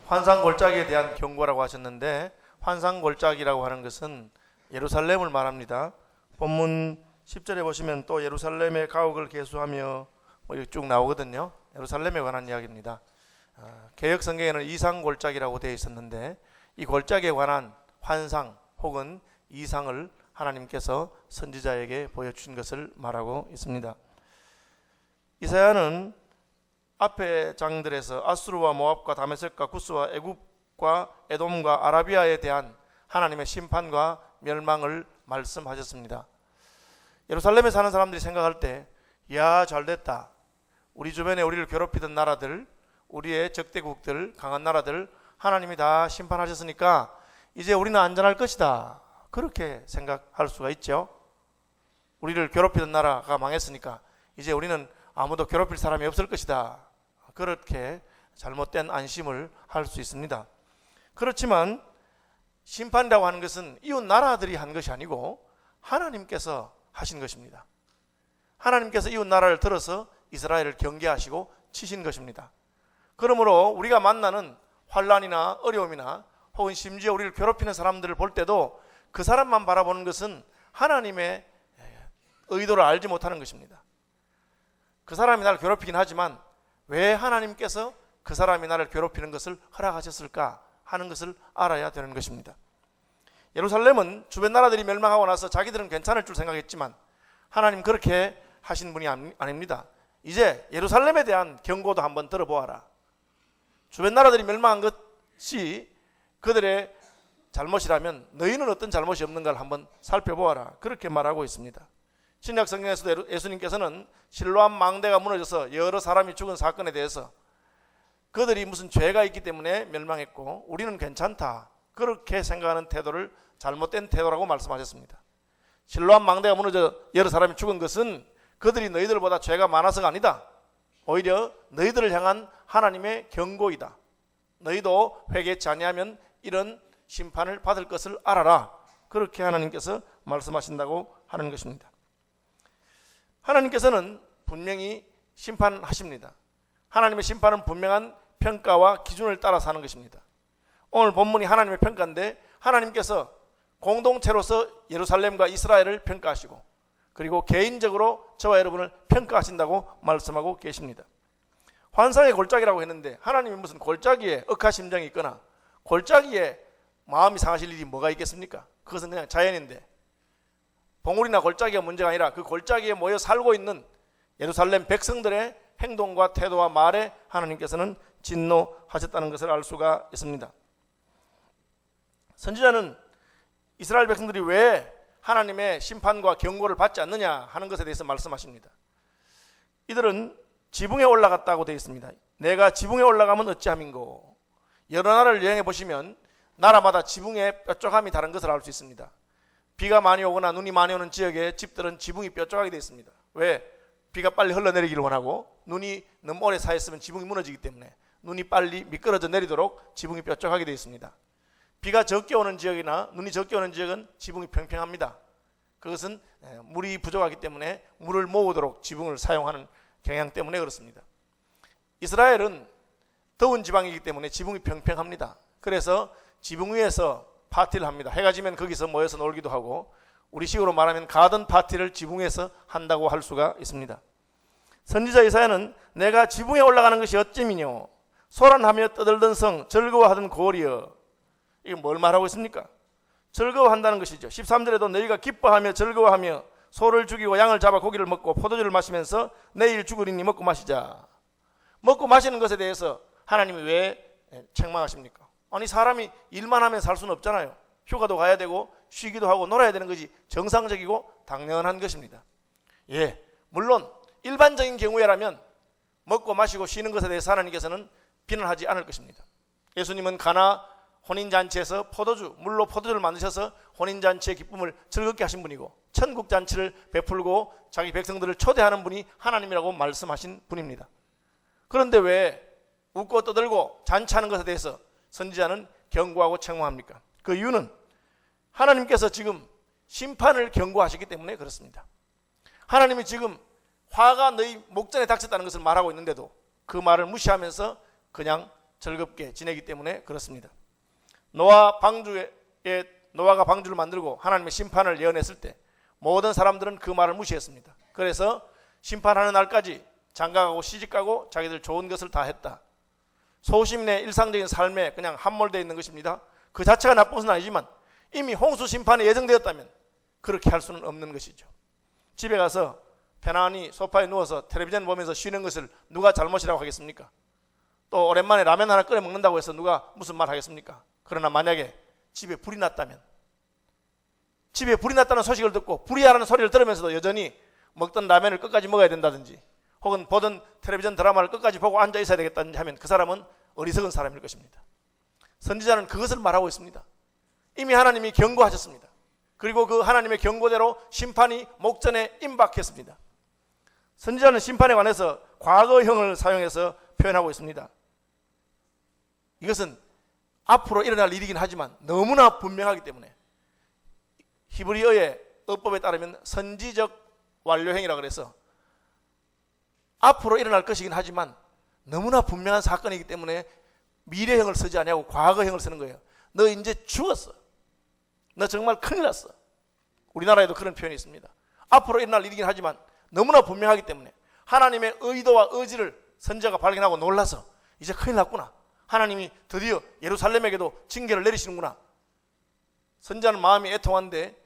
환상골짜기에 대한 경고라고 하셨는데, 환상골짜기라고 하는 것은 예루살렘을 말합니다. 본문 10절에 보시면 또 예루살렘의 가옥을 계수하며 이렇게 쭉 나오거든요. 예루살렘에 관한 이야기입니다. 개역 성경에는 이상골짜기라고 되어 있었는데, 이 골짜기에 관한 환상 혹은 이상을 하나님께서 선지자에게 보여주신 것을 말하고 있습니다. 이사야는 앞의 장들에서 아수르와 모압과 다메섹과 구스와 애굽과 에돔과 아라비아에 대한 하나님의 심판과 멸망을 말씀하셨습니다. 예루살렘에 사는 사람들이 생각할 때, 야, 잘됐다, 우리 주변에 우리를 괴롭히던 나라들, 우리의 적대국들, 강한 나라들 하나님이 다 심판하셨으니까 이제 우리는 안전할 것이다, 그렇게 생각할 수가 있죠. 우리를 괴롭히던 나라가 망했으니까 이제 우리는 아무도 괴롭힐 사람이 없을 것이다, 그렇게 잘못된 안심을 할 수 있습니다. 그렇지만 심판이라고 하는 것은 이웃 나라들이 한 것이 아니고 하나님께서 하신 것입니다. 하나님께서 이웃 나라를 들어서 이스라엘을 경계하시고 치신 것입니다. 그러므로 우리가 만나는 환난이나 어려움이나 혹은 심지어 우리를 괴롭히는 사람들을 볼 때도 그 사람만 바라보는 것은 하나님의 의도를 알지 못하는 것입니다. 그 사람이 나를 괴롭히긴 하지만 왜 하나님께서 그 사람이 나를 괴롭히는 것을 허락하셨을까 하는 것을 알아야 되는 것입니다. 예루살렘은 주변 나라들이 멸망하고 나서 자기들은 괜찮을 줄 생각했지만 하나님 그렇게 하신 분이 아닙니다. 이제 예루살렘에 대한 경고도 한번 들어보아라. 주변 나라들이 멸망한 것이 그들의 잘못이라면 너희는 어떤 잘못이 없는가를 한번 살펴보아라, 그렇게 말하고 있습니다. 신약 성경에서도 예수님께서는 실로암 망대가 무너져서 여러 사람이 죽은 사건에 대해서 그들이 무슨 죄가 있기 때문에 멸망했고 우리는 괜찮다, 그렇게 생각하는 태도를 잘못된 태도라고 말씀하셨습니다. 실로암 망대가 무너져 여러 사람이 죽은 것은 그들이 너희들보다 죄가 많아서가 아니다, 오히려 너희들을 향한 하나님의 경고이다. 너희도 회개치 아니하면 이런 심판을 받을 것을 알아라, 그렇게 하나님께서 말씀하신다고 하는 것입니다. 하나님께서는 분명히 심판하십니다. 하나님의 심판은 분명한 평가와 기준을 따라서 하는 것입니다. 오늘 본문이 하나님의 평가인데 하나님께서 공동체로서 예루살렘과 이스라엘을 평가하시고 그리고 개인적으로 저와 여러분을 평가하신다고 말씀하고 계십니다. 환상의 골짜기라고 했는데 하나님이 무슨 골짜기에 억하심정이 있거나 골짜기에 마음이 상하실 일이 뭐가 있겠습니까? 그것은 그냥 자연인데, 봉우리나 골짜기가 문제가 아니라 그 골짜기에 모여 살고 있는 예루살렘 백성들의 행동과 태도와 말에 하나님께서는 진노하셨다는 것을 알 수가 있습니다. 선지자는 이스라엘 백성들이 왜 하나님의 심판과 경고를 받지 않느냐 하는 것에 대해서 말씀하십니다. 이들은 지붕에 올라갔다고 되어 있습니다. 내가 지붕에 올라가면 어찌함인고. 여러 나라를 여행해 보시면 나라마다 지붕의 뾰족함이 다른 것을 알 수 있습니다. 비가 많이 오거나 눈이 많이 오는 지역의 집들은 지붕이 뾰족하게 되어 있습니다. 왜? 비가 빨리 흘러내리기를 원하고 눈이 너무 오래 쌓였으면 지붕이 무너지기 때문에 눈이 빨리 미끄러져 내리도록 지붕이 뾰족하게 되어 있습니다. 비가 적게 오는 지역이나 눈이 적게 오는 지역은 지붕이 평평합니다. 그것은 물이 부족하기 때문에 물을 모으도록 지붕을 사용하는 경향 때문에 그렇습니다. 이스라엘은 더운 지방이기 때문에 지붕이 평평합니다. 그래서 지붕 위에서 파티를 합니다. 해가 지면 거기서 모여서 놀기도 하고 우리식으로 말하면 가든 파티를 지붕에서 한다고 할 수가 있습니다. 선지자 이사야는 내가 지붕에 올라가는 것이 어찌미뇨, 소란하며 떠들던 성, 즐거워하던 고리여. 이게 뭘 말하고 있습니까? 즐거워한다는 것이죠. 13절에도 너희가 기뻐하며 즐거워하며 소를 죽이고 양을 잡아 고기를 먹고 포도주를 마시면서 내일 죽으리니 먹고 마시자. 먹고 마시는 것에 대해서 하나님이 왜 책망하십니까? 아니 사람이 일만 하면 살 수는 없잖아요. 휴가도 가야 되고 쉬기도 하고 놀아야 되는 것이 정상적이고 당연한 것입니다. 예, 물론 일반적인 경우에라면 먹고 마시고 쉬는 것에 대해서 하나님께서는 비난하지 않을 것입니다. 예수님은 가나 혼인잔치에서 물로 포도주를 만드셔서 혼인잔치의 기쁨을 즐겁게 하신 분이고 천국잔치를 베풀고 자기 백성들을 초대하는 분이 하나님이라고 말씀하신 분입니다. 그런데 왜 웃고 떠들고 잔치하는 것에 대해서 선지자는 경고하고 책망합니까? 그 이유는 하나님께서 지금 심판을 경고하시기 때문에 그렇습니다. 하나님이 지금 화가 너희 목전에 닥쳤다는 것을 말하고 있는데도 그 말을 무시하면서 그냥 즐겁게 지내기 때문에 그렇습니다. 노아가 방주를 만들고 하나님의 심판을 예언했을 때 모든 사람들은 그 말을 무시했습니다. 그래서 심판하는 날까지 장가가고 시집가고 자기들 좋은 것을 다 했다. 소심의 일상적인 삶에 그냥 함몰되어 있는 것입니다. 그 자체가 나쁜 것은 아니지만 이미 홍수 심판이 예정되었다면 그렇게 할 수는 없는 것이죠. 집에 가서 편안히 소파에 누워서 텔레비전 보면서 쉬는 것을 누가 잘못이라고 하겠습니까? 또 오랜만에 라면 하나 끓여 먹는다고 해서 누가 무슨 말 하겠습니까? 그러나 만약에 집에 불이 났다면, 집에 불이 났다는 소식을 듣고 불이라는 소리를 들으면서도 여전히 먹던 라면을 끝까지 먹어야 된다든지 혹은 보던 텔레비전 드라마를 끝까지 보고 앉아 있어야 되겠다든지 하면 그 사람은 어리석은 사람일 것입니다. 선지자는 그것을 말하고 있습니다. 이미 하나님이 경고하셨습니다. 그리고 그 하나님의 경고대로 심판이 목전에 임박했습니다. 선지자는 심판에 관해서 과거형을 사용해서 표현하고 있습니다. 이것은 앞으로 일어날 일이긴 하지만 너무나 분명하기 때문에 히브리어의 어법에 따르면 선지적 완료형이라 그래서 앞으로 일어날 것이긴 하지만 너무나 분명한 사건이기 때문에 미래형을 쓰지 않냐고 과거형을 쓰는 거예요. 너 이제 죽었어. 너 정말 큰일 났어. 우리나라에도 그런 표현이 있습니다. 앞으로 일어날 일이긴 하지만 너무나 분명하기 때문에 하나님의 의도와 의지를 선지자가 발견하고 놀라서 이제 큰일 났구나. 하나님이 드디어 예루살렘에게도 징계를 내리시는구나. 선지자는 마음이 애통한데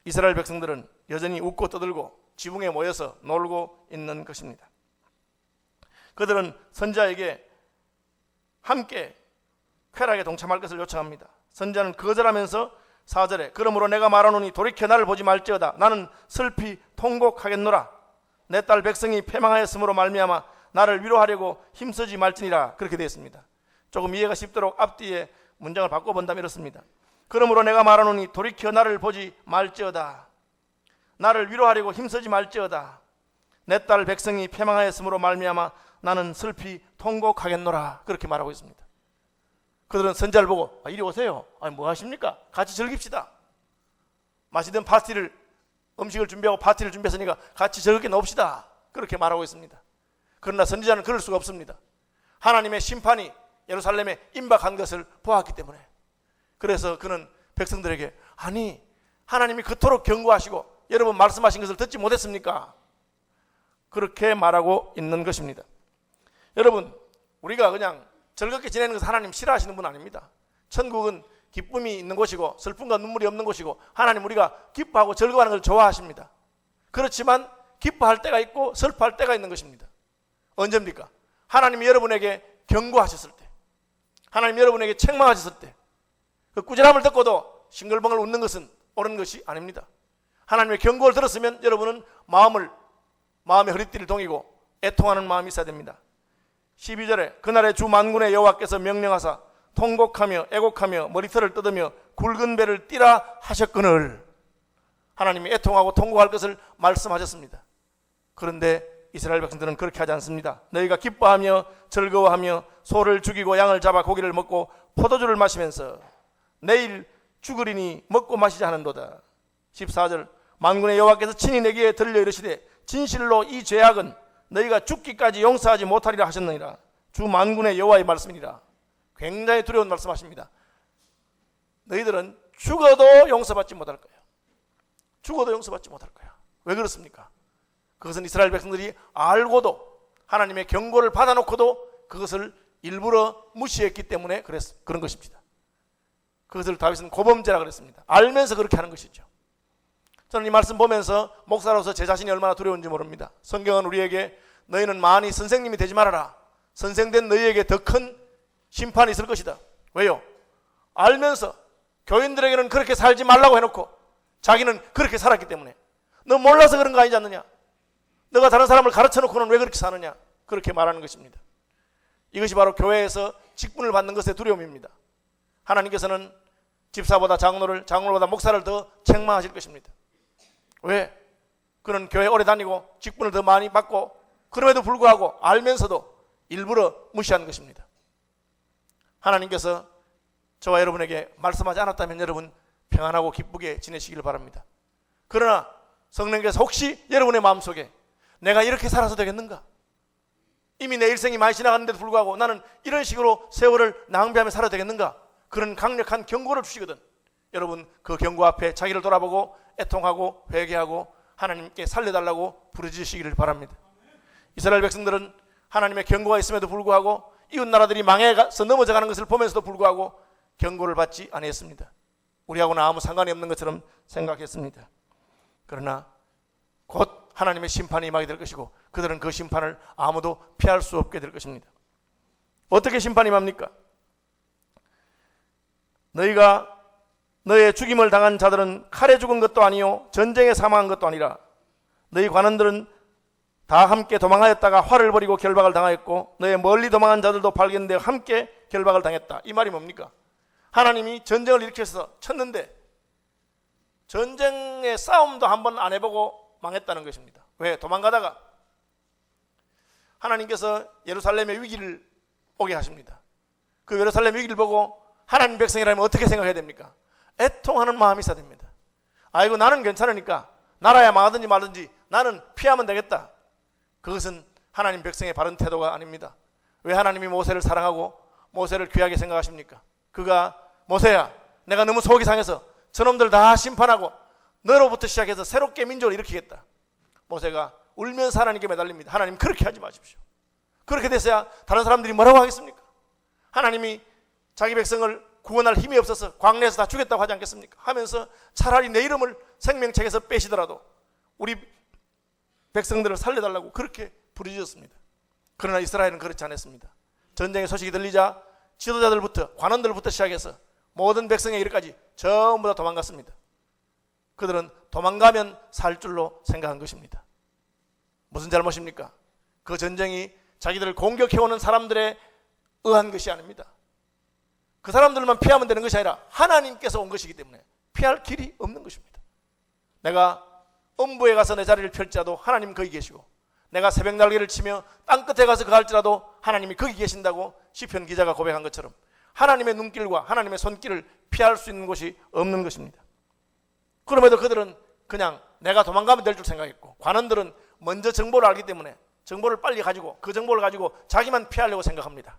이스라엘 백성들은 여전히 웃고 떠들고 지붕에 모여서 놀고 있는 것입니다. 그들은 선지자에게 함께 쾌락에 동참할 것을 요청합니다. 선지자는 거절하면서 4절에 그러므로 내가 말하노니 돌이켜 나를 보지 말지어다. 나는 슬피 통곡하겠노라. 내 딸 백성이 패망하였으므로 말미암아 나를 위로하려고 힘쓰지 말지니라. 그렇게 되어 있습니다. 조금 이해가 쉽도록 앞뒤에 문장을 바꿔본다면 이렇습니다. 그러므로 내가 말하노니 돌이켜 나를 보지 말지어다. 나를 위로하려고 힘쓰지 말지어다. 내 딸 백성이 패망하였으므로 말미암아 나는 슬피 통곡하겠노라. 그렇게 말하고 있습니다. 그들은 선지자를 보고 이리 오세요. 아니 뭐 하십니까? 같이 즐깁시다. 마시던 음식을 준비하고 파티를 준비했으니까 같이 즐겁게 놉시다. 그렇게 말하고 있습니다. 그러나 선지자는 그럴 수가 없습니다. 하나님의 심판이 예루살렘에 임박한 것을 보았기 때문에. 그래서 그는 백성들에게 아니 하나님이 그토록 경고하시고 여러분 말씀하신 것을 듣지 못했습니까? 그렇게 말하고 있는 것입니다. 여러분 우리가 그냥 즐겁게 지내는 것을 하나님 싫어하시는 분 아닙니다. 천국은 기쁨이 있는 곳이고 슬픔과 눈물이 없는 곳이고 하나님 우리가 기뻐하고 즐거워하는 걸 좋아하십니다. 그렇지만 기뻐할 때가 있고 슬퍼할 때가 있는 것입니다. 언제입니까? 하나님이 여러분에게 경고하셨을 때, 하나님이 여러분에게 책망하셨을 때, 그 꾸지람을 듣고도 싱글벙글 웃는 것은 옳은 것이 아닙니다. 하나님의 경고를 들었으면 여러분은 마음의 허리띠를 동이고 애통하는 마음이 있어야 됩니다. 12절에 그날에 주 만군의 여호와께서 명령하사 통곡하며 애곡하며 머리털을 뜯으며 굵은 배를 띠라 하셨거늘. 하나님이 애통하고 통곡할 것을 말씀하셨습니다. 그런데 이스라엘 백성들은 그렇게 하지 않습니다. 너희가 기뻐하며 즐거워하며 소를 죽이고 양을 잡아 고기를 먹고 포도주를 마시면서 내일 죽으리니 먹고 마시자 하는도다. 14절 만군의 여호와께서 친히 내게 들려 이르시되 진실로 이 죄악은 너희가 죽기까지 용서하지 못하리라 하셨느니라. 주 만군의 여호와의 말씀이니라. 굉장히 두려운 말씀하십니다. 너희들은 죽어도 용서받지 못할 거야. 죽어도 용서받지 못할 거야. 왜 그렇습니까? 그것은 이스라엘 백성들이 알고도 하나님의 경고를 받아놓고도 그것을 일부러 무시했기 때문에 그런 것입니다. 그것을 다윗은 고범죄라 그랬습니다. 알면서 그렇게 하는 것이죠. 저는 이 말씀 보면서 목사로서 제 자신이 얼마나 두려운지 모릅니다. 성경은 우리에게 너희는 많이 선생님이 되지 말아라. 선생된 너희에게 더 큰 심판이 있을 것이다. 왜요? 알면서 교인들에게는 그렇게 살지 말라고 해놓고 자기는 그렇게 살았기 때문에. 너 몰라서 그런 거 아니지 않느냐? 너가 다른 사람을 가르쳐놓고는 왜 그렇게 사느냐? 그렇게 말하는 것입니다. 이것이 바로 교회에서 직분을 받는 것의 두려움입니다. 하나님께서는 집사보다 장로보다 목사를 더 책망하실 것입니다. 왜? 그는 교회 오래 다니고 직분을 더 많이 받고 그럼에도 불구하고 알면서도 일부러 무시하는 것입니다. 하나님께서 저와 여러분에게 말씀하지 않았다면 여러분 평안하고 기쁘게 지내시기를 바랍니다. 그러나 성령께서 혹시 여러분의 마음속에 내가 이렇게 살아서 되겠는가? 이미 내 일생이 많이 지나갔는데도 불구하고 나는 이런 식으로 세월을 낭비하며 살아야 되겠는가? 그런 강력한 경고를 주시거든. 여러분, 그 경고 앞에 자기를 돌아보고 애통하고 회개하고 하나님께 살려달라고 부르짖으시기를 바랍니다. 이스라엘 백성들은 하나님의 경고가 있음에도 불구하고 이웃 나라들이 망해서 넘어져가는 것을 보면서도 불구하고 경고를 받지 아니했습니다. 우리하고는 아무 상관이 없는 것처럼 생각했습니다. 그러나 곧 하나님의 심판이 임하게 될 것이고 그들은 그 심판을 아무도 피할 수 없게 될 것입니다. 어떻게 심판이 임합니까? 너의 죽임을 당한 자들은 칼에 죽은 것도 아니요 전쟁에 사망한 것도 아니라 너희 관원들은 다 함께 도망하였다가 활을 벌이고 결박을 당하였고 너의 멀리 도망한 자들도 발견되어 함께 결박을 당했다. 이 말이 뭡니까? 하나님이 전쟁을 일으켜서 쳤는데 전쟁의 싸움도 한번 안 해보고 망했다는 것입니다. 왜? 도망가다가 하나님께서 예루살렘의 위기를 오게 하십니다. 그 예루살렘 위기를 보고 하나님 백성이라면 어떻게 생각해야 됩니까? 애통하는 마음이 있어야 됩니다. 아이고 나는 괜찮으니까 나라야 망하든지 말든지 나는 피하면 되겠다. 그것은 하나님 백성의 바른 태도가 아닙니다. 왜 하나님이 모세를 사랑하고 모세를 귀하게 생각하십니까? 그가 모세야 내가 너무 속이 상해서 저놈들 다 심판하고 너로부터 시작해서 새롭게 민족을 일으키겠다. 모세가 울면서 하나님께 매달립니다. 하나님 그렇게 하지 마십시오. 그렇게 돼서야 다른 사람들이 뭐라고 하겠습니까? 하나님이 자기 백성을 구원할 힘이 없어서 광야에서 다 죽였다고 하지 않겠습니까? 하면서 차라리 내 이름을 생명책에서 빼시더라도 우리 백성들을 살려달라고 그렇게 부르짖었습니다. 그러나 이스라엘은 그렇지 않았습니다. 전쟁의 소식이 들리자 지도자들부터 관원들부터 시작해서 모든 백성의 이르까지 전부 다 도망갔습니다. 그들은 도망가면 살 줄로 생각한 것입니다. 무슨 잘못입니까? 그 전쟁이 자기들을 공격해오는 사람들에 의한 것이 아닙니다. 그 사람들만 피하면 되는 것이 아니라 하나님께서 온 것이기 때문에 피할 길이 없는 것입니다. 내가 음부에 가서 내 자리를 펼지라도 하나님 거기 계시고 내가 새벽 날개를 치며 땅끝에 가서 거할지라도 하나님이 거기 계신다고 시편 기자가 고백한 것처럼 하나님의 눈길과 하나님의 손길을 피할 수 있는 곳이 없는 것입니다. 그럼에도 그들은 그냥 내가 도망가면 될 줄 생각했고 관원들은 먼저 정보를 알기 때문에 정보를 빨리 가지고 그 정보를 가지고 자기만 피하려고 생각합니다.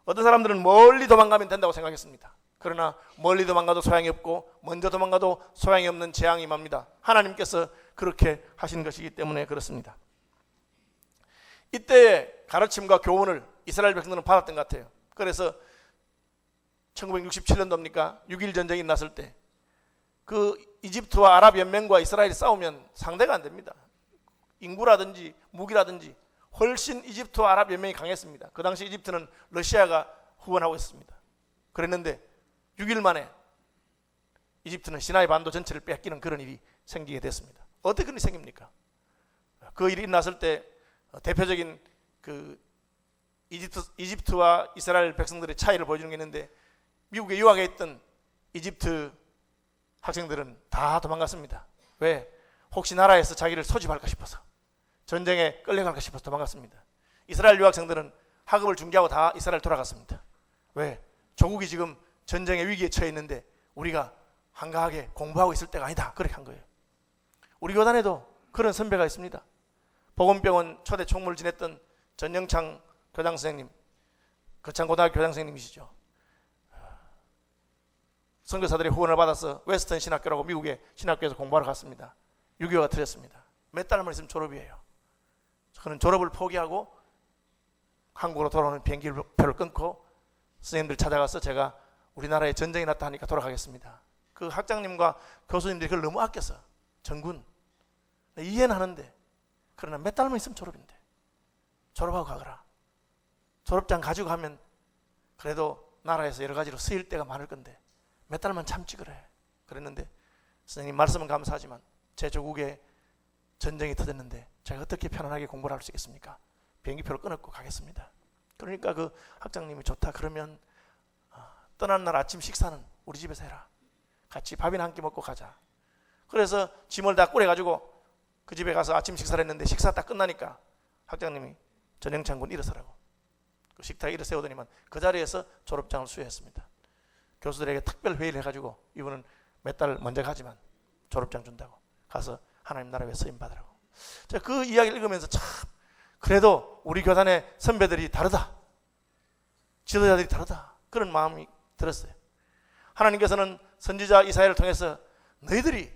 어떤 사람들은 멀리 도망가면 된다고 생각했습니다. 그러나 멀리 도망가도 소용이 없고 먼저 도망가도 소용이 없는 재앙이 임합니다. 하나님께서 그렇게 하신 것이기 때문에 그렇습니다. 이때의 가르침과 교훈을 이스라엘 백성들은 받았던 것 같아요. 그래서 1967년도입니까? 6.1 전쟁이 났을 때 그 이집트와 아랍연맹과 이스라엘이 싸우면 상대가 안 됩니다. 인구라든지 무기라든지 훨씬 이집트와 아랍연맹이 강했습니다. 그 당시 이집트는 러시아가 후원하고 있었습니다. 그랬는데 6일 만에 이집트는 시나이 반도 전체를 뺏기는 그런 일이 생기게 됐습니다. 어떻게 그런 일이 생깁니까? 그 일이 났을 때 대표적인 그 이집트와 이스라엘 백성들의 차이를 보여주는 게 있는데 미국에 유학에 있던 이집트 학생들은 다 도망갔습니다. 왜? 혹시 나라에서 자기를 소집할까 싶어서 전쟁에 끌려갈까 싶어서 도망갔습니다. 이스라엘 유학생들은 학업을 중지하고 다 이스라엘 돌아갔습니다. 왜? 조국이 지금 전쟁의 위기에 처해 있는데 우리가 한가하게 공부하고 있을 때가 아니다. 그렇게 한 거예요. 우리 교단에도 그런 선배가 있습니다. 보건병원 초대 총무를 지냈던 전영창 교장 선생님, 거창고등학교 교장 선생님이시죠. 선교사들의 후원을 받아서 웨스턴 신학교라고 미국의 신학교에서 공부하러 갔습니다. 6.25가 터졌습니다. 몇 달만 있으면 졸업이에요. 그는 졸업을 포기하고 한국으로 돌아오는 비행기표를 끊고 선생님들 찾아가서 제가 우리나라에 전쟁이 났다 하니까 돌아가겠습니다. 그 학장님과 교수님들이 그걸 너무 아껴서 전군 이해는 하는데 그러나 몇 달만 있으면 졸업인데 졸업하고 가거라. 졸업장 가지고 가면 그래도 나라에서 여러 가지로 쓰일 때가 많을 건데 몇 달만 참지 그래. 그랬는데 선생님 말씀은 감사하지만 제 조국에 전쟁이 터졌는데 제가 어떻게 편안하게 공부를 할 수 있겠습니까? 비행기표를 끊었고 가겠습니다. 그러니까 그 학장님이 좋다. 그러면 떠나는 날 아침 식사는 우리 집에서 해라. 같이 밥이나 한 끼 먹고 가자. 그래서 짐을 다 꾸려가지고 그 집에 가서 아침 식사를 했는데 식사 딱 끝나니까 학장님이 전영창 군 일어서라고 그 식탁에 일어 세우더니만 그 자리에서 졸업장을 수여했습니다. 교수들에게 특별 회의를 해가지고 이분은 몇 달 먼저 가지만 졸업장 준다고 가서 하나님 나라 위해 쓰임 받으라고. 제가 그 이야기를 읽으면서 참 그래도 우리 교단의 선배들이 다르다, 지도자들이 다르다, 그런 마음이 들었어요. 하나님께서는 선지자 이사야를 통해서 너희들이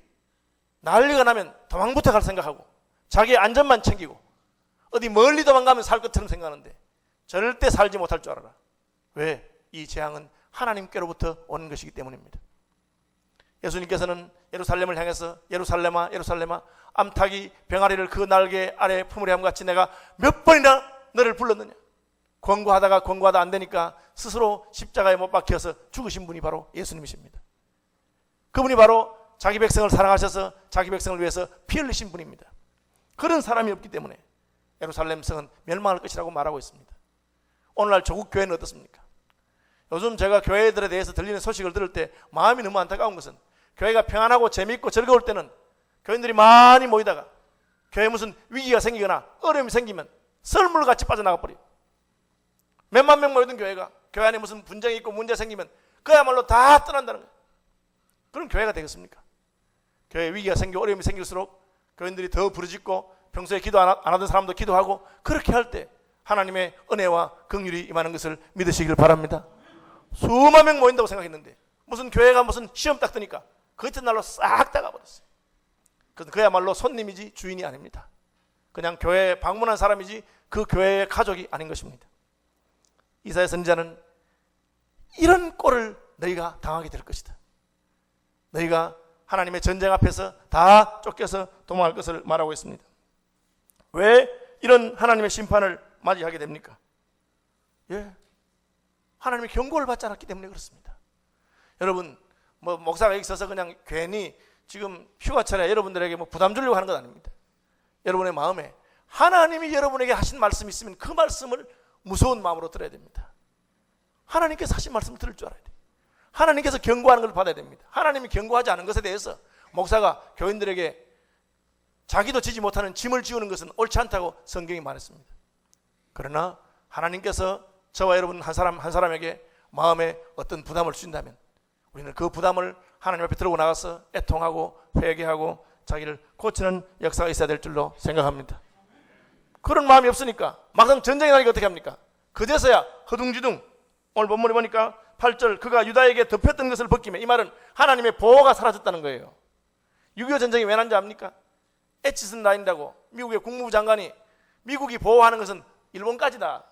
난리가 나면 도망부터 갈 생각하고 자기의 안전만 챙기고 어디 멀리 도망가면 살 것처럼 생각하는데 절대 살지 못할 줄 알아라. 왜? 이 재앙은 하나님께로부터 오는 것이기 때문입니다. 예수님께서는 예루살렘을 향해서 예루살렘아 예루살렘아 암탉이 병아리를 그 날개 아래 품으려 함 같이 내가 몇 번이나 너를 불렀느냐. 권고하다 안 되니까 스스로 십자가에 못 박혀서 죽으신 분이 바로 예수님이십니다. 그분이 바로 자기 백성을 사랑하셔서 자기 백성을 위해서 피 흘리신 분입니다. 그런 사람이 없기 때문에 예루살렘 성은 멸망할 것이라고 말하고 있습니다. 오늘날 조국 교회는 어떻습니까? 요즘 제가 교회들에 대해서 들리는 소식을 들을 때 마음이 너무 안타까운 것은 교회가 평안하고 재미있고 즐거울 때는 교인들이 많이 모이다가 교회에 무슨 위기가 생기거나 어려움이 생기면 썰물같이 빠져나가 버려요. 몇만 명 모이던 교회가 교회 안에 무슨 분쟁이 있고 문제 생기면 그야말로 다 떠난다는 거예요. 그럼 교회가 되겠습니까? 교회에 위기가 생기고 어려움이 생길수록 교인들이 더 부르짖고 평소에 기도 안 하던 사람도 기도하고 그렇게 할 때 하나님의 은혜와 긍휼이 임하는 것을 믿으시길 바랍니다. 수만 명 모인다고 생각했는데 무슨 교회가 무슨 시험 딱 뜨니까 그 이튿날로 싹 다 가버렸어요. 그야말로 손님이지 주인이 아닙니다. 그냥 교회에 방문한 사람이지 그 교회의 가족이 아닌 것입니다. 이사야 선지자는 이런 꼴을 너희가 당하게 될 것이다. 너희가 하나님의 전쟁 앞에서 다 쫓겨서 도망할 것을 말하고 있습니다. 왜 이런 하나님의 심판을 맞이하게 됩니까? 하나님의 경고를 받지 않았기 때문에 그렇습니다. 여러분, 목사가 여기 있어서 그냥 괜히 지금 휴가철에 여러분들에게 부담 주려고 하는 건 아닙니다. 여러분의 마음에 하나님이 여러분에게 하신 말씀이 있으면 그 말씀을 무서운 마음으로 들어야 됩니다. 하나님께서 하신 말씀을 들을 줄 알아야 돼요. 하나님께서 경고하는 걸 받아야 됩니다. 하나님이 경고하지 않은 것에 대해서 목사가 교인들에게 자기도 지지 못하는 짐을 지우는 것은 옳지 않다고 성경이 말했습니다. 그러나 하나님께서 저와 여러분 한 사람에게 마음에 어떤 부담을 주신다면 우리는 그 부담을 하나님 앞에 들고 나가서 애통하고 회개하고 자기를 고치는 역사가 있어야 될 줄로 생각합니다. 그런 마음이 없으니까 막상 전쟁이 나니까 어떻게 합니까? 그제서야 허둥지둥. 오늘 본문에 보니까 8절 그가 유다에게 덮였던 것을 벗기며, 이 말은 하나님의 보호가 사라졌다는 거예요. 6.25 전쟁이 왜 난지 압니까? 에치슨 라인이라고 미국의 국무부 장관이 미국이 보호하는 것은 일본까지다.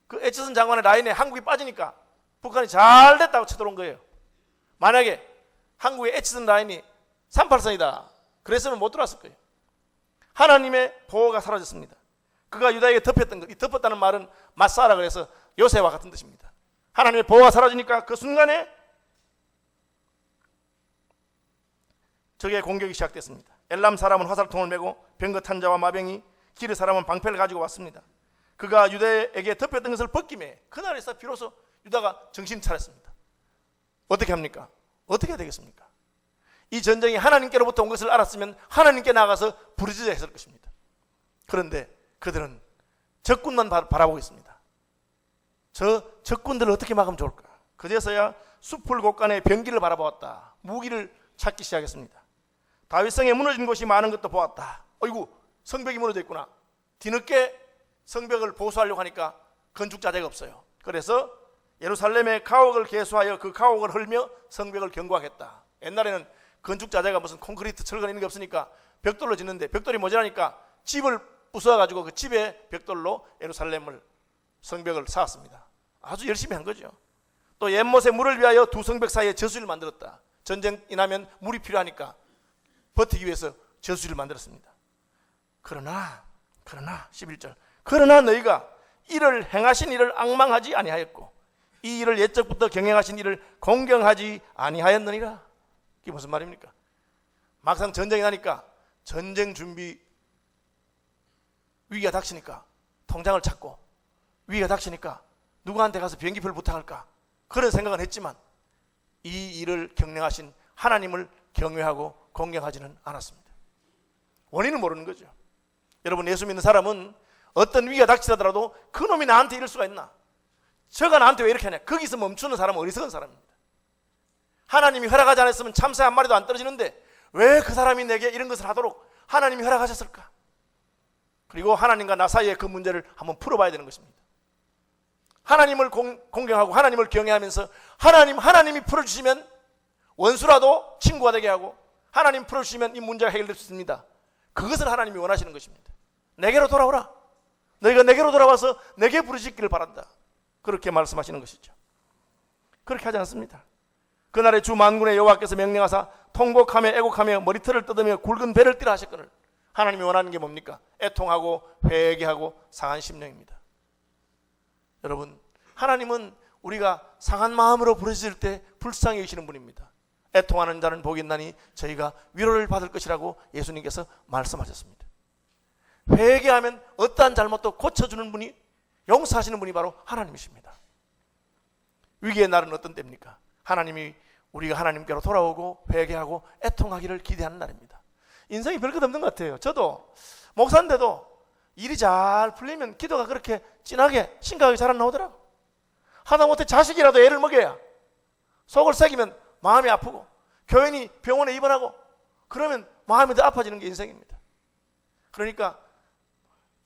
그 에치슨 장관의 라인에 한국이 빠지니까 북한이 잘 됐다고 쳐들어온 거예요. 만약에 한국의 에치슨 라인이 38선이다 그랬으면 못 들어왔을 거예요. 하나님의 보호가 사라졌습니다. 그가 유다에게 덮였던 것, 이 덮었다는 말은 마사라 그래서 요새와 같은 뜻입니다. 하나님의 보호가 사라지니까 그 순간에 적의 공격이 시작됐습니다. 엘람 사람은 화살통을 메고 병거탄 자와 마병이, 기르 사람은 방패를 가지고 왔습니다. 그가 유다에게 덮였던 것을 벗기매 그날에서 비로소 유다가 정신 차렸습니다. 어떻게 합니까? 어떻게 해야 되겠습니까? 이 전쟁이 하나님께로부터 온 것을 알았으면 하나님께 나가서 부르짖어야 했을 것입니다. 그런데 그들은 적군만 바라보고 있습니다. 저 적군들을 어떻게 막으면 좋을까? 그제서야 숲을 곳간에 병기를 바라보았다. 무기를 찾기 시작했습니다. 다윗성에 무너진 곳이 많은 것도 보았다. 어이구, 성벽이 무너져 있구나. 뒤늦게 성벽을 보수하려고 하니까 건축자재가 없어요. 그래서 예루살렘의 가옥을 개수하여 그 가옥을 헐며 성벽을 견고하겠다. 옛날에는 건축자재가 무슨 콘크리트 철근 이런 게 없으니까 벽돌로 짓는데 벽돌이 모자라니까 집을 부숴가지고 그 집에 벽돌로 예루살렘을 성벽을 쌓았습니다. 아주 열심히 한 거죠. 또 연못에 물을 위하여 두 성벽 사이에 저수지를 만들었다. 전쟁이 나면 물이 필요하니까 버티기 위해서 저수지를 만들었습니다. 그러나 11절 그러나 너희가 이를 행하신 이를 앙망하지 아니하였고 이 일을 옛적부터 경영하신 이를 공경하지 아니하였느니라. 이게 무슨 말입니까? 막상 전쟁이 나니까 전쟁 준비 위기가 닥치니까 통장을 찾고 위기가 닥치니까 누구한테 가서 비행기표를 부탁할까 그런 생각은 했지만 이 일을 경영하신 하나님을 경외하고 공경하지는 않았습니다. 원인을 모르는 거죠. 여러분, 예수 믿는 사람은 어떤 위기가 닥치더라도 그놈이 나한테 이럴 수가 있나? 저가 나한테 왜 이렇게 하냐? 거기서 멈추는 사람은 어리석은 사람입니다. 하나님이 허락하지 않았으면 참새 한 마리도 안 떨어지는데 왜 그 사람이 내게 이런 것을 하도록 하나님이 허락하셨을까? 그리고 하나님과 나 사이의 그 문제를 한번 풀어봐야 되는 것입니다. 하나님을 공경하고 하나님을 경외하면서 하나님이 풀어주시면 원수라도 친구가 되게 하고, 하나님 풀어주시면 이 문제가 해결될 수 있습니다. 그것을 하나님이 원하시는 것입니다. 내게로 돌아오라. 너희가 내게로 돌아와서 내게 부르짖기를 바란다. 그렇게 말씀하시는 것이죠. 그렇게 하지 않습니다. 그날에 주 만군의 여호와께서 명령하사 통곡하며 애곡하며 머리털을 뜯으며 굵은 배를 띠라 하셨거늘. 하나님이 원하는 게 뭡니까? 애통하고 회개하고 상한 심령입니다. 여러분, 하나님은 우리가 상한 마음으로 부르짖을 때 불쌍히 여기시는 분입니다. 애통하는 자는 복이 있나니 저희가 위로를 받을 것이라고 예수님께서 말씀하셨습니다. 회개하면 어떠한 잘못도 고쳐주는 분이, 용서하시는 분이 바로 하나님이십니다. 위기의 날은 어떤 때입니까? 하나님이 우리가 하나님께로 돌아오고 회개하고 애통하기를 기대하는 날입니다. 인생이 별것 없는 것 같아요. 저도 목사인데도 일이 잘 풀리면 기도가 그렇게 진하게 심각하게 잘 안 나오더라고. 하다못해 자식이라도 애를 먹여야 속을 새기면 마음이 아프고, 교인이 병원에 입원하고 그러면 마음이 더 아파지는 게 인생입니다. 그러니까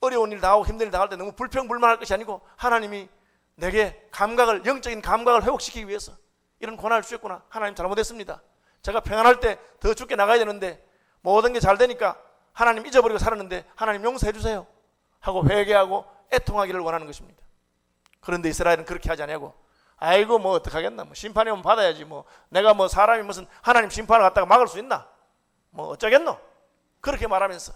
어려운 일 당하고 힘든 일 당할 때 너무 불평불만할 것이 아니고, 하나님이 내게 영적인 감각을 회복시키기 위해서 이런 고난을 주셨구나. 하나님 잘못했습니다. 제가 평안할 때 더 죽게 나가야 되는데 모든 게 잘 되니까 하나님 잊어버리고 살았는데 하나님 용서해 주세요 하고 회개하고 애통하기를 원하는 것입니다. 그런데 이스라엘은 그렇게 하지 않냐고. 아이고 뭐 어떡하겠나, 뭐 심판이 오면 받아야지, 뭐 내가 뭐 사람이 무슨 하나님 심판을 갖다가 막을 수 있나, 뭐 어쩌겠노, 그렇게 말하면서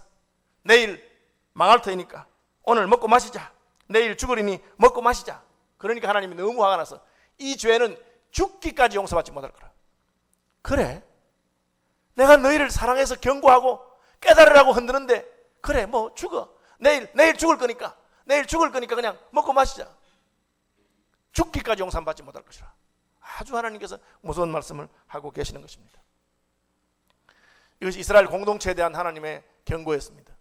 내일 망할 터이니까 오늘 먹고 마시자, 내일 죽으리니 먹고 마시자. 그러니까 하나님이 너무 화가 나서 이 죄는 죽기까지 용서받지 못할 거라. 그래, 내가 너희를 사랑해서 경고하고 깨달으라고 흔드는데, 그래 뭐 죽어, 내일 죽을 거니까 그냥 먹고 마시자. 죽기까지 용서받지 못할 것이라. 아주 하나님께서 무서운 말씀을 하고 계시는 것입니다. 이것이 이스라엘 공동체에 대한 하나님의 경고였습니다.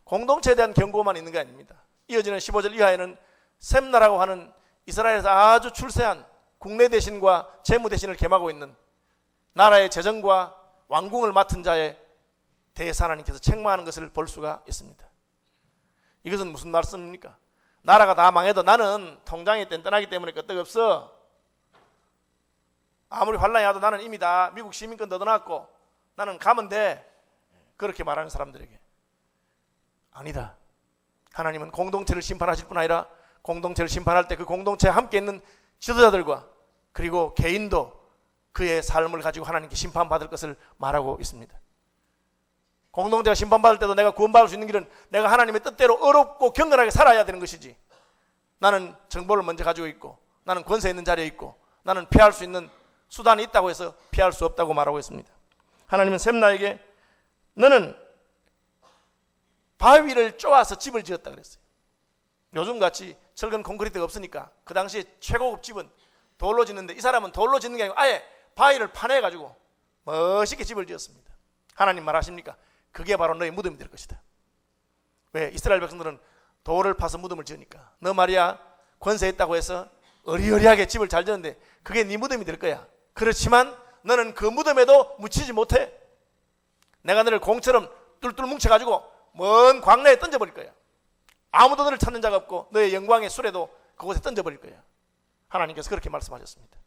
공동체에 대한 경고만 있는 게 아닙니다. 이어지는 15절 이하에는 셈나라고 하는 이스라엘에서 아주 출세한 국내 대신과 재무 대신을 겸하고 있는 나라의 재정과 왕궁을 맡은 자에 대해서 하나님께서 책망하는 것을 볼 수가 있습니다. 이것은 무슨 말씀입니까? 나라가 다 망해도 나는 통장이 뗀뗀하기 때문에 끄떡없어. 아무리 환란이 와도 나는 이미 다 미국 시민권 얻어놨고 나는 가면 돼. 그렇게 말하는 사람들에게, 아니다. 하나님은 공동체를 심판하실 뿐 아니라 공동체를 심판할 때 그 공동체에 함께 있는 지도자들과 그리고 개인도 그의 삶을 가지고 하나님께 심판받을 것을 말하고 있습니다. 공동체가 심판받을 때도 내가 구원받을 수 있는 길은 내가 하나님의 뜻대로 어렵고 경건하게 살아야 되는 것이지, 나는 정보를 먼저 가지고 있고 나는 권세 있는 자리에 있고 나는 피할 수 있는 수단이 있다고 해서 피할 수 없다고 말하고 있습니다. 하나님은 셈나에게 너는 바위를 쪼아서 집을 지었다 그랬어요. 요즘같이 철근 콘크리트가 없으니까 그 당시에 최고급 집은 돌로 짓는데, 이 사람은 돌로 짓는 게 아니고 아예 바위를 파내가지고 멋있게 집을 지었습니다. 하나님 말하십니까? 그게 바로 너의 무덤이 될 것이다. 왜? 이스라엘 백성들은 돌을 파서 무덤을 지으니까. 너 말이야 권세 있다고 해서 어리어리하게 집을 잘 지었는데 그게 네 무덤이 될 거야. 그렇지만 너는 그 무덤에도 묻히지 못해. 내가 너를 공처럼 뚫뚫 뭉쳐가지고 먼 광야에 던져버릴 거야. 아무도 너를 찾는 자가 없고 너의 영광의 수레도 그곳에 던져버릴 거야. 하나님께서 그렇게 말씀하셨습니다.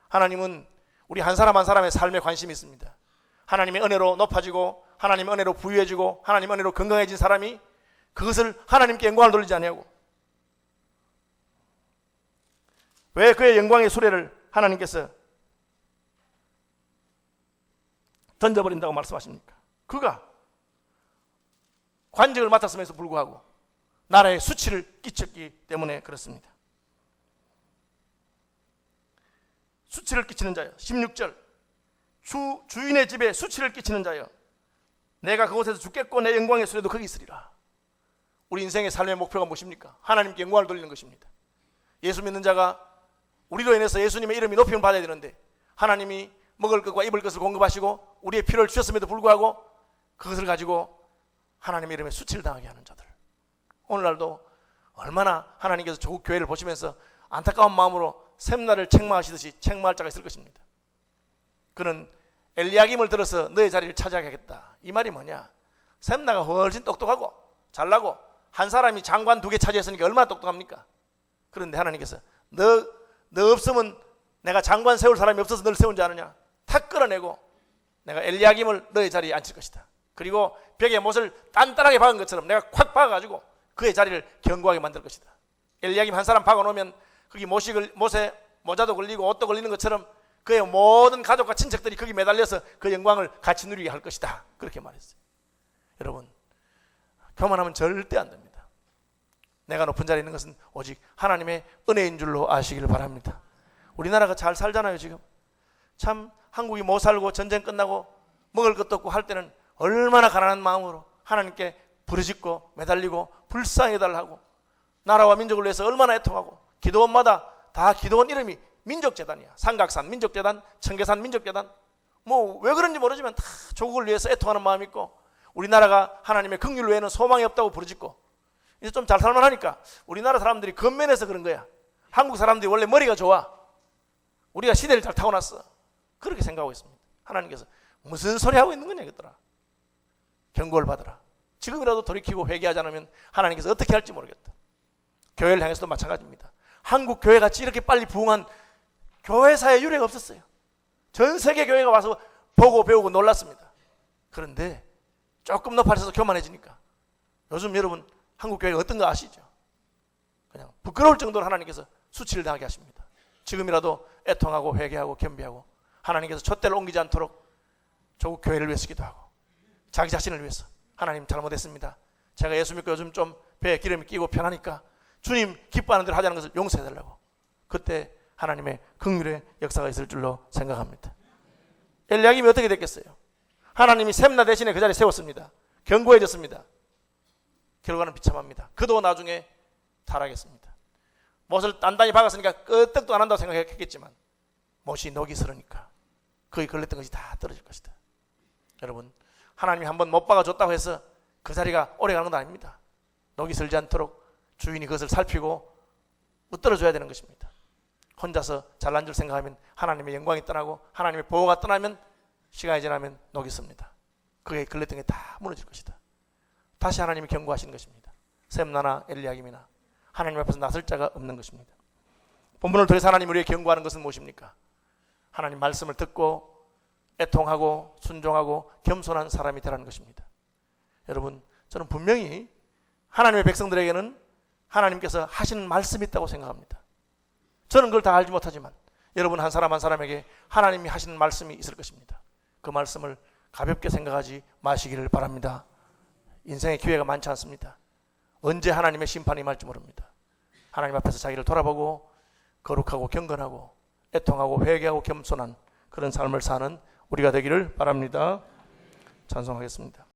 하나님은 우리 한 사람 한 사람의 삶에 관심이 있습니다. 하나님의 은혜로 높아지고 하나님의 은혜로 부유해지고 하나님의 은혜로 건강해진 사람이 그것을 하나님께 영광을 돌리지 않냐고. 왜 그의 영광의 수레를 하나님께서 던져버린다고 말씀하십니까? 그가 관직을 맡았음에도 불구하고 나라에 수치를 끼쳤기 때문에 그렇습니다. 수치를 끼치는 자여, 16절 주인의 집에 수치를 끼치는 자여, 내가 그곳에서 죽겠고 내 영광의 수레도 거기 있으리라. 우리 인생의 삶의 목표가 무엇입니까? 하나님께 영광을 돌리는 것입니다. 예수 믿는 자가 우리로 인해서 예수님의 이름이 높임을 받아야 되는데, 하나님이 먹을 것과 입을 것을 공급하시고 우리의 필요를 주셨음에도 불구하고 그것을 가지고 하나님의 이름에 수치를 당하게 하는 자들, 오늘날도 얼마나 하나님께서 조국 교회를 보시면서 안타까운 마음으로 셈나를 책망하시듯이 책망할 자가 있을 것입니다. 그는 엘리야김을 들어서 너의 자리를 차지하겠다, 이 말이 뭐냐? 셈나가 훨씬 똑똑하고 잘나고 한 사람이 장관 2개 차지했으니까 얼마나 똑똑합니까? 그런데 하나님께서 너 없으면 내가 장관 세울 사람이 없어서 너를 세운 줄 아느냐? 탁 끌어내고 내가 엘리야김을 너의 자리에 앉힐 것이다. 그리고 벽에 못을 단단하게 박은 것처럼 내가 콱 박아가지고 그의 자리를 견고하게 만들 것이다. 엘리야김 한 사람 박아놓으면 거기 못에 모자도 걸리고 옷도 걸리는 것처럼 그의 모든 가족과 친척들이 거기 매달려서 그 영광을 같이 누리게 할 것이다. 그렇게 말했어요. 여러분, 교만하면 절대 안 됩니다. 내가 높은 자리에 있는 것은 오직 하나님의 은혜인 줄로 아시기를 바랍니다. 우리나라가 잘 살잖아요. 지금 참 한국이 못 살고 전쟁 끝나고 먹을 것도 없고 할 때는 얼마나 가난한 마음으로 하나님께 부르짖고 매달리고 불쌍해달라고 하고 나라와 민족을 위해서 얼마나 애통하고 기도원마다 다 기도원 이름이 민족재단이야. 삼각산 민족재단, 청계산 민족재단. 뭐 왜 그런지 모르지만 다 조국을 위해서 애통하는 마음이 있고 우리나라가 하나님의 긍휼 외에는 소망이 없다고 부르짖고 이제 좀 잘 살만하니까 우리나라 사람들이 겉면에서 그런 거야. 한국 사람들이 원래 머리가 좋아. 우리가 시대를 잘 타고났어. 그렇게 생각하고 있습니다. 하나님께서 무슨 소리 하고 있는 거냐 이것들아. 경고를 받으라. 지금이라도 돌이키고 회개하지 않으면 하나님께서 어떻게 할지 모르겠다. 교회를 향해서도 마찬가지입니다. 한국 교회같이 이렇게 빨리 부흥한 교회사의 유례가 없었어요. 전 세계 교회가 와서 보고 배우고 놀랐습니다. 그런데 조금 높아져서 교만해지니까 요즘 여러분 한국 교회가 어떤가 아시죠? 그냥 부끄러울 정도로 하나님께서 수치를 당하게 하십니다. 지금이라도 애통하고 회개하고 겸비하고 하나님께서 촛대를 옮기지 않도록 조국 교회를 위해서 기도하고 자기 자신을 위해서 하나님 잘못했습니다. 제가 예수 믿고 요즘 좀 배에 기름이 끼고 편하니까 주님 기뻐하는 대로 하자는 것을 용서해달라고. 그때 하나님의 긍휼의 역사가 있을 줄로 생각합니다. 엘리야김이 어떻게 됐겠어요? 하나님이 셈나 대신에 그 자리에 세웠습니다. 견고해졌습니다. 결과는 비참합니다. 그도 나중에 타락했습니다. 못을 단단히 박았으니까 끄떡도 안 한다고 생각했겠지만 못이 녹이 슬으니까 거기 걸렸던 것이 다 떨어질 것이다. 여러분, 하나님이 한번 못 박아줬다고 해서 그 자리가 오래가는 건 아닙니다. 녹이 슬지 않도록 주인이 그것을 살피고 웃들어줘야 되는 것입니다. 혼자서 잘난 줄 생각하면 하나님의 영광이 떠나고 하나님의 보호가 떠나면 시간이 지나면 녹이 씁니다. 그게 걸렸던 게 다 무너질 것이다. 다시 하나님이 경고하시는 것입니다. 셈나나 엘리야김이나 하나님 앞에서 나설 자가 없는 것입니다. 본문을 통해서 하나님 우리에게 경고하는 것은 무엇입니까? 하나님 말씀을 듣고 애통하고 순종하고 겸손한 사람이 되라는 것입니다. 여러분, 저는 분명히 하나님의 백성들에게는 하나님께서 하시는 말씀이 있다고 생각합니다. 저는 그걸 다 알지 못하지만 여러분 한 사람 한 사람에게 하나님이 하시는 말씀이 있을 것입니다. 그 말씀을 가볍게 생각하지 마시기를 바랍니다. 인생의 기회가 많지 않습니다. 언제 하나님의 심판이 임할지 모릅니다. 하나님 앞에서 자기를 돌아보고 거룩하고 경건하고 애통하고 회개하고 겸손한 그런 삶을 사는 우리가 되기를 바랍니다. 찬송하겠습니다.